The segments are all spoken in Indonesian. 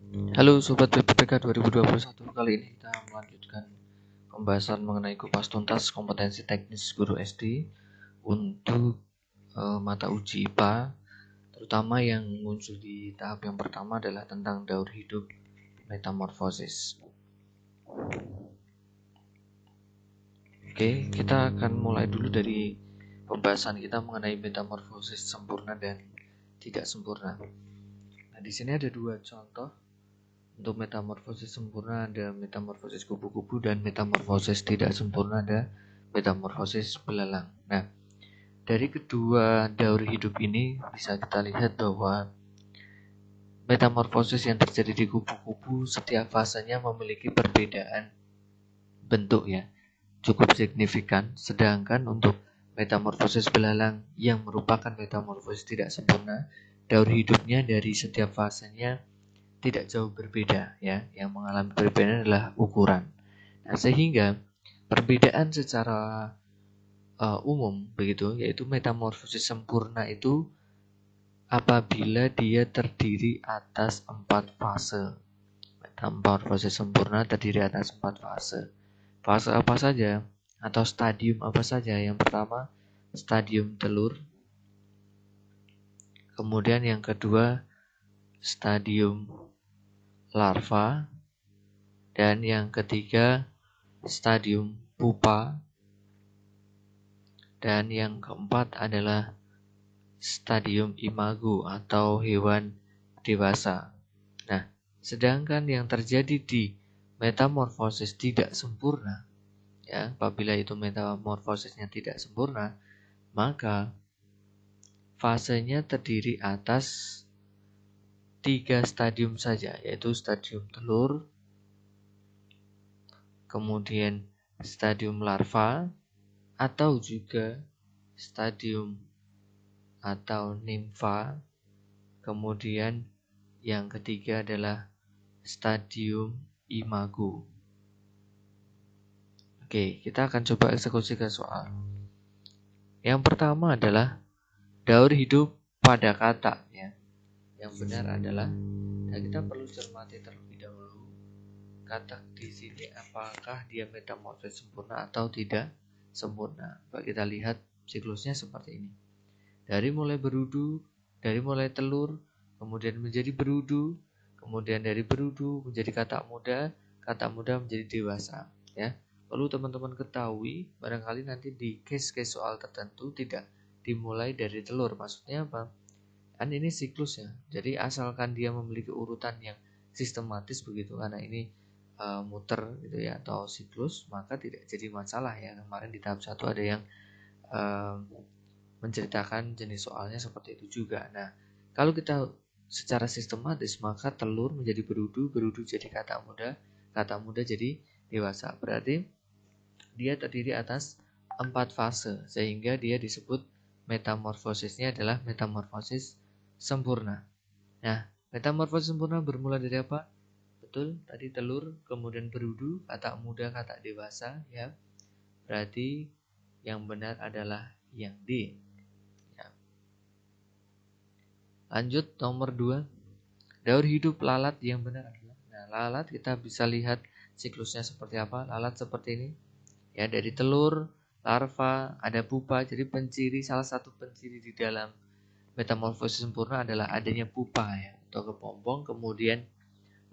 Halo Sobat PPTK 2021. Kali ini kita melanjutkan pembahasan mengenai kupas tuntas kompetensi teknis guru SD untuk mata uji IPA, terutama yang muncul di tahap yang pertama adalah tentang daur hidup metamorfosis. Oke, kita akan mulai dulu dari pembahasan kita mengenai metamorfosis sempurna dan tidak sempurna. Nah, di sini ada dua contoh. Untuk metamorfosis sempurna ada metamorfosis kupu-kupu dan metamorfosis tidak sempurna ada metamorfosis belalang. Nah, dari kedua daur hidup ini bisa kita lihat bahwa metamorfosis yang terjadi di kupu-kupu setiap fasenya memiliki perbedaan bentuk ya, cukup signifikan. Sedangkan untuk metamorfosis belalang yang merupakan metamorfosis tidak sempurna, daur hidupnya dari setiap fasenya tidak jauh berbeda ya. Yang mengalami perbedaan adalah ukuran. Nah, sehingga perbedaan secara umum begitu, yaitu metamorfosis sempurna itu apabila dia terdiri atas 4 fase. Metamorfosis sempurna terdiri atas 4 fase. Fase apa saja atau stadium apa saja? Yang pertama, stadium telur. Kemudian yang kedua, stadium larva. Dan yang ketiga, stadium pupa. Dan yang keempat adalah stadium imago atau hewan dewasa. Nah, sedangkan yang terjadi di metamorfosis tidak sempurna, ya, apabila itu metamorfosisnya tidak sempurna, maka fasenya terdiri atas 3 stadium saja, yaitu stadium telur, kemudian stadium larva, atau juga stadium atau nimfa, kemudian yang ketiga adalah stadium imago. Oke, kita akan coba eksekusikan soal. Yang pertama adalah daur hidup pada kata ya. Yang benar adalah, nah kita perlu cermati terlebih dahulu kata di sini apakah dia metamorfosis sempurna atau tidak sempurna. Coba kita lihat siklusnya seperti ini. Dari mulai telur, kemudian menjadi berudu, kemudian dari berudu menjadi katak muda menjadi dewasa. Ya, perlu teman-teman ketahui, barangkali nanti di case-case soal tertentu tidak dimulai dari telur. Maksudnya apa? Kan ini siklus ya. Jadi asalkan dia memiliki urutan yang sistematis begitu, karena ini muter gitu ya atau siklus, maka tidak jadi masalah ya. Kemarin di tahap 1 ada yang menceritakan jenis soalnya seperti itu juga. Nah, kalau kita secara sistematis, maka telur menjadi berudu, berudu jadi katak muda jadi dewasa. Berarti dia terdiri atas 4 fase, sehingga dia disebut metamorfosisnya adalah metamorfosis sempurna. Nah, metamorfosis sempurna bermula dari apa? Betul, tadi telur, kemudian berudu, katak muda, katak dewasa ya. Berarti yang benar adalah yang D. Ya. Lanjut nomor 2. Daur hidup lalat yang benar adalah. Nah, lalat kita bisa lihat siklusnya seperti apa. Lalat seperti ini. Ya, dari telur, larva, ada pupa. Jadi salah satu penciri di dalam metamorfosis sempurna adalah adanya pupa ya, atau kepompong, kemudian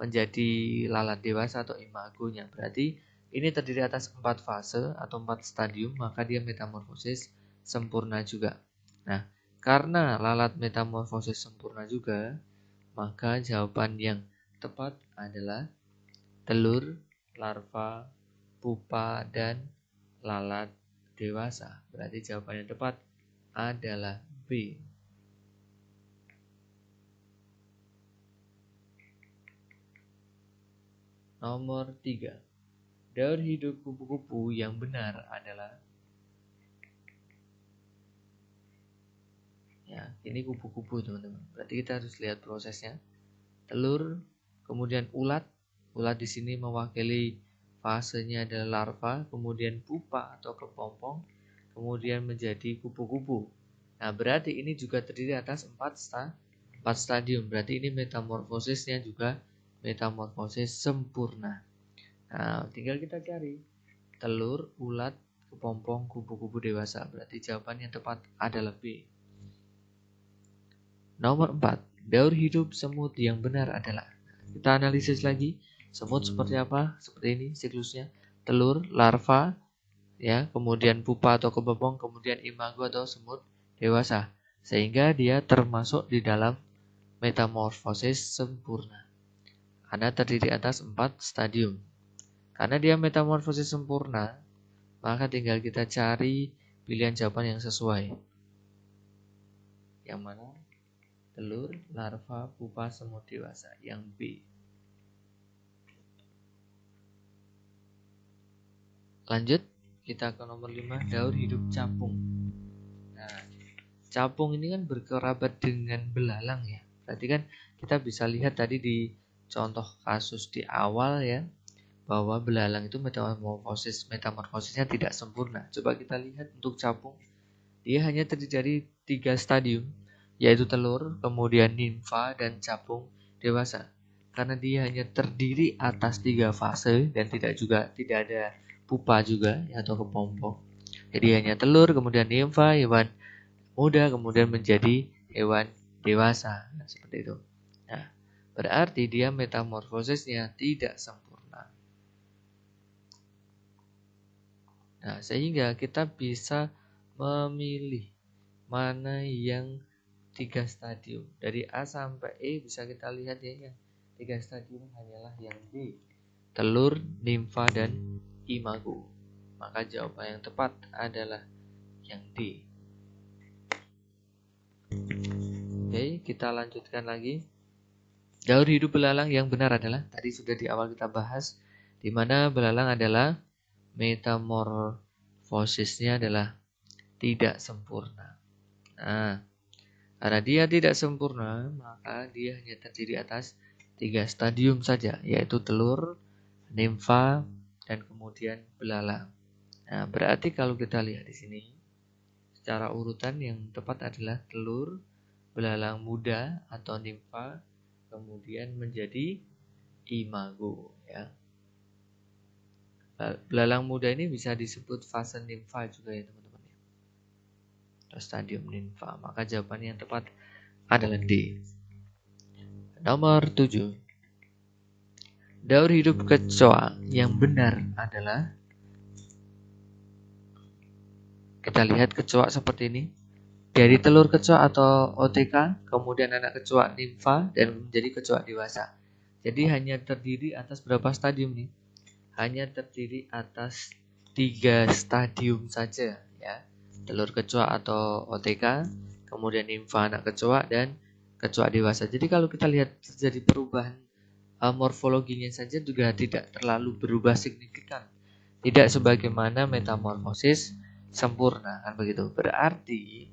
menjadi lalat dewasa atau imagonya. Berarti ini terdiri atas 4 fase atau 4 stadium, maka dia metamorfosis sempurna juga. Nah, karena lalat metamorfosis sempurna juga, maka jawaban yang tepat adalah telur, larva, pupa, dan lalat dewasa. Berarti jawaban yang tepat adalah B. Nomor 3. Daur hidup kupu-kupu yang benar adalah, ya, ini kupu-kupu teman-teman. Berarti kita harus lihat prosesnya. Telur, kemudian ulat. Ulat di sini mewakili fasenya adalah larva, kemudian pupa atau kepompong, kemudian menjadi kupu-kupu. Nah, berarti ini juga terdiri atas 4 stadium. Berarti ini metamorfosisnya juga metamorfosis sempurna. Nah, tinggal kita cari telur, ulat, kepompong, kupu-kupu dewasa. Berarti jawaban yang tepat adalah B. Nomor 4, daur hidup semut yang benar adalah. Kita analisis lagi. Semut seperti apa? Seperti ini siklusnya. Telur, larva, ya, kemudian pupa atau kepompong, kemudian imago atau semut dewasa. Sehingga dia termasuk di dalam metamorfosis sempurna. Karena terdiri atas 4 stadium. Karena dia metamorfosis sempurna, maka tinggal kita cari pilihan jawaban yang sesuai. Yang mana? Telur, larva, pupa, semut dewasa. Yang B. Lanjut, kita ke nomor 5, daur hidup capung. Nah, capung ini kan berkerabat dengan belalang ya. Berarti kan kita bisa lihat tadi di contoh kasus di awal ya, bahwa belalang itu metamorfosisnya tidak sempurna. Coba kita lihat untuk capung, dia hanya terdiri dari 3 stadium, yaitu telur, kemudian nimfa, dan capung dewasa. Karena dia hanya terdiri atas 3 fase dan tidak ada pupa juga ya, atau kepompong. Jadi hanya telur, kemudian nimfa, hewan muda, kemudian menjadi hewan dewasa. Nah, seperti itu. Nah, berarti dia metamorfosisnya tidak sempurna. Nah, sehingga kita bisa memilih mana yang 3 stadium. Dari A sampai E bisa kita lihat ya, yang 3 stadium hanyalah yang D. Telur, nimfa, dan imago. Maka jawaban yang tepat adalah yang D. Oke, kita lanjutkan lagi. Daur hidup belalang yang benar adalah, tadi sudah di awal kita bahas, di mana belalang adalah metamorfosisnya adalah tidak sempurna. Nah, karena dia tidak sempurna, maka dia hanya terdiri atas 3 stadium saja, yaitu telur, nimfa, dan kemudian belalang. Nah, berarti kalau kita lihat di sini, secara urutan yang tepat adalah telur, belalang muda atau nimfa, kemudian menjadi imago ya. Belalang muda ini bisa disebut fase nimfa juga ya teman-teman ya. Atau stadium nimfa. Maka jawaban yang tepat adalah D. Nomor 7. Daur hidup kecoa yang benar adalah, kita lihat kecoa seperti ini. Dari telur kecoa atau OTK, kemudian anak kecoa nimfa, dan menjadi kecoa dewasa. Jadi hanya terdiri atas berapa stadium nih? Hanya terdiri atas 3 stadium saja ya. Telur kecoa atau OTK, kemudian nimfa anak kecoa, dan kecoa dewasa. Jadi kalau kita lihat terjadi perubahan morfologinya saja juga tidak terlalu berubah signifikan. Tidak sebagaimana metamorfosis sempurna kan begitu. Berarti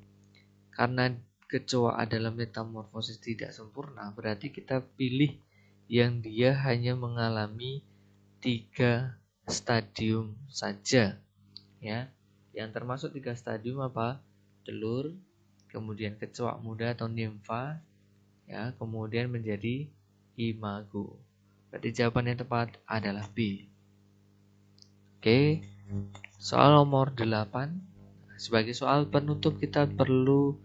karena kecoa adalah metamorfosis tidak sempurna, berarti kita pilih yang dia hanya mengalami 3 stadium saja ya. Yang termasuk 3 stadium apa? Telur, kemudian kecoa muda atau nimfa ya, kemudian menjadi imago. Berarti jawaban yang tepat adalah B. Oke. Soal nomor 8. Sebagai soal penutup kita perlu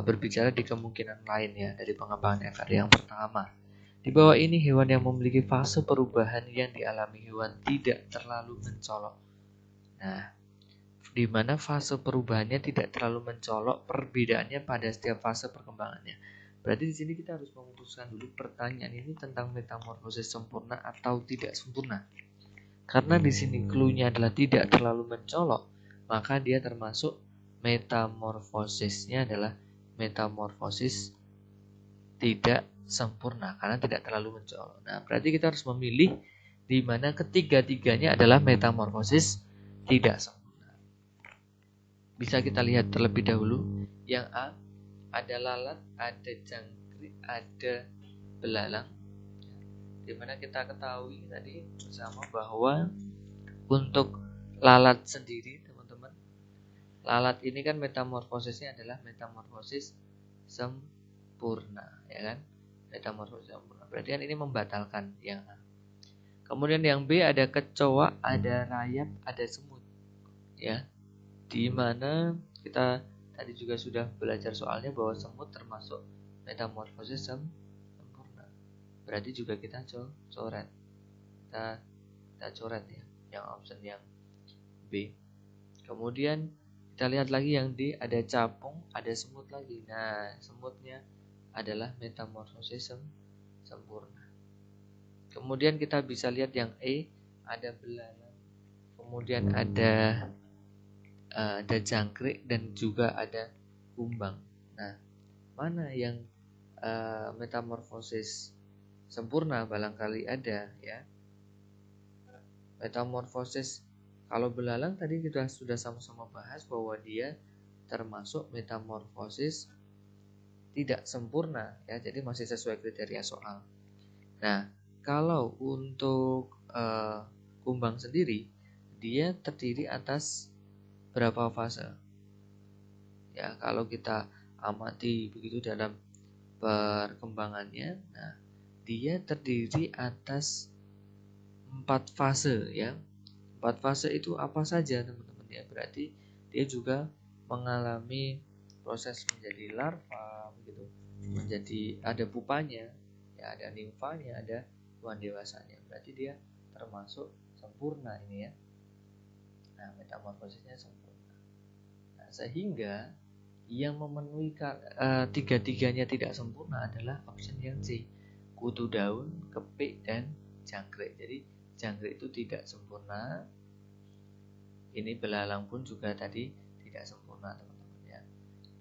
berbicara di kemungkinan lain ya dari pengembangan FR. Yang pertama, di bawah ini hewan yang memiliki fase perubahan yang dialami hewan tidak terlalu mencolok. Nah, di mana fase perubahannya tidak terlalu mencolok, perbedaannya pada setiap fase perkembangannya. Berarti di sini kita harus memutuskan dulu pertanyaan ini tentang metamorfosis sempurna atau tidak sempurna. Karena di sini clue-nya adalah tidak terlalu mencolok, maka dia termasuk metamorfosisnya adalah metamorfosis tidak sempurna karena tidak terlalu mencolok. Nah, berarti kita harus memilih di mana ketiga-tiganya adalah metamorfosis tidak sempurna. Bisa kita lihat terlebih dahulu. Yang A, ada lalat, ada jangkrik, ada belalang. Dimana kita ketahui tadi bersama bahwa untuk lalat sendiri teman-teman, lalat ini kan metamorfosisnya adalah metamorfosis sempurna ya kan, metamorfosis sempurna. berarti kan ini membatalkan yang A. Kemudian yang B ada kecoa, ada rayap, ada semut. Ya, di mana kita tadi juga sudah belajar soalnya bahwa semut termasuk metamorfosis sempurna. Berarti juga kita coret. Kita coret ya, yang option yang B. Kemudian kita lihat lagi yang D, ada capung, ada semut lagi. Nah, semutnya adalah metamorfosis sempurna. Kemudian kita bisa lihat yang E, ada belalang. Kemudian ada jangkrik dan juga ada kumbang. Nah, mana yang metamorfosis sempurna? Barangkali ada ya. Metamorfosis, kalau belalang tadi kita sudah sama-sama bahas bahwa dia termasuk metamorfosis tidak sempurna ya, jadi masih sesuai kriteria soal. Nah, kalau untuk kumbang sendiri, dia terdiri atas berapa fase? Ya, kalau kita amati begitu dalam perkembangannya, nah dia terdiri atas 4 fase ya. 4 fase itu apa saja teman-teman ya? Berarti dia juga mengalami proses menjadi larva begitu. Menjadi ada pupanya, ya ada nimfanya, ada tuan dewasanya. Berarti dia termasuk sempurna ini ya. Nah, metamorfosisnya sempurna. Nah, sehingga yang memenuhi tiga-tiganya tidak sempurna adalah option yang C, kutu daun, kepik, dan jangkrik. Jadi jangkrik itu tidak sempurna. Ini belalang pun juga tadi tidak sempurna teman-teman ya.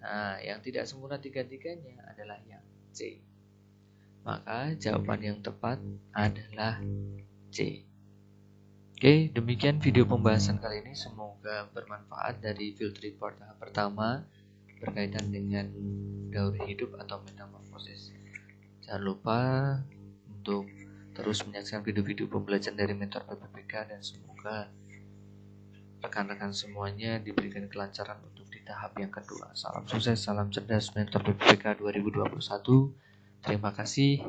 Nah, yang tidak sempurna tiga-tiganya adalah yang C. Maka jawaban yang tepat adalah C. Oke, demikian video pembahasan kali ini. Semoga bermanfaat dari field report tahap pertama berkaitan dengan daur hidup atau metamorfosis. Jangan lupa untuk terus menyaksikan video-video pembelajaran dari mentor PPPK dan semoga rekan-rekan semuanya diberikan kelancaran untuk di tahap yang kedua. Salam sukses, salam cerdas mentor PPPK 2021. Terima kasih.